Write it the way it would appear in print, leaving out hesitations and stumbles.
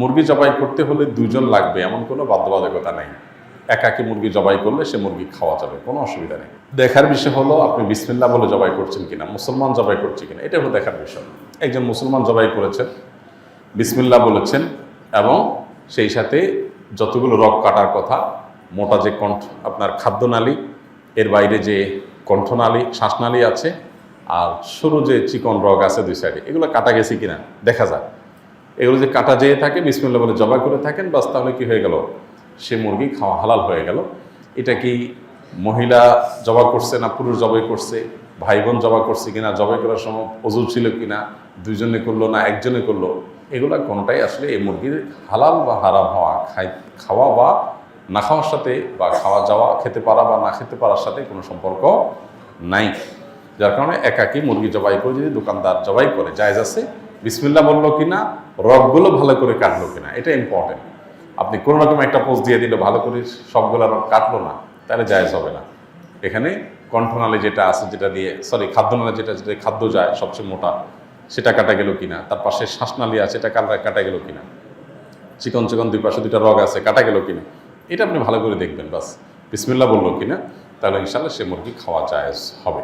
মুরগি জবাই করতে হলে দুজন লাগবে এমন কোনো বাধ্যবাধকতা নেই। একাকি মুরগি জবাই করলে সে মুরগি খাওয়া যাবে, কোনো অসুবিধা নেই। দেখার বিষয় হলো আপনি বিসমিল্লাহ বলে জবাই করছেন কিনা, মুসলমান জবাই করছে কিনা, এটা হলো দেখার বিষয়। একজন মুসলমান জবাই করেছেন, বিসমিল্লাহ বলেছেন, এবং সেই সাথে যতগুলো রগ কাটার কথা, মোটা যে আপনার খাদ্যনালী, এর বাইরে যে কণ্ঠনালী শ্বাসনালী আছে, আর সরু যে চিকন রগ আছে দুই সাইডে, এগুলো কাটা গেছে কিনা দেখা যায়। এগুলো যে কাটা যেয়ে থাকে, বিসমিল্লাহ বলে জবাই করে থাকেন, বাস তাহলে কি হয়ে গেল, সে মুরগি খাওয়া হালাল হয়ে গেল। এটা কি মহিলা জবাই করছে না পুরুষ জবাই করছে, ভাই বোন জবাই করছে কিনা, জবাই করার সময় ওযু ছিল কিনা, দুইজনে করলো না একজনে করলো, এগুলা কোনোটাই আসলে এই মুরগির হালাল বা হারাম হওয়া, খাওয়া বা না খাওয়ার সাথে, বা খাওয়া যাওয়া খেতে পারা বা না খেতে পারার সাথে কোনো সম্পর্ক নাই। যার কারণে একাকি মুরগি জবাই করে যদি দোকানদার জবাই করে, জায়েজ আছে। বিসমিল্লাহ বললো কিনা, রগগুলো ভালো করে কাটলো কিনা, এটা ইম্পর্টেন্ট। আপনি কোনো রকম একটা পোস্ট দিয়ে দিলে, ভালো করে সবগুলো রগ কাটলো না, তাহলে জায়েজ হবে না। এখানে কণ্ঠনালী যেটা আছে, যেটা দিয়ে খাদ্যনালী, যেটা খাদ্য যায় সবচেয়ে মোটা, সেটা কাটা গেল কিনা, তার পাশে শ্বাসনালী আছে, এটা কাটা গেল কিনা, চিকন চিকন দুই পাশে দুইটা রগ আছে, কাটা গেল কিনা, এটা আপনি ভালো করে দেখবেন। বাস বিসমিল্লাহ বললো কিনা, তাহলে ইনশাআল্লাহ সে মুরগি খাওয়া জায়েজ হবে।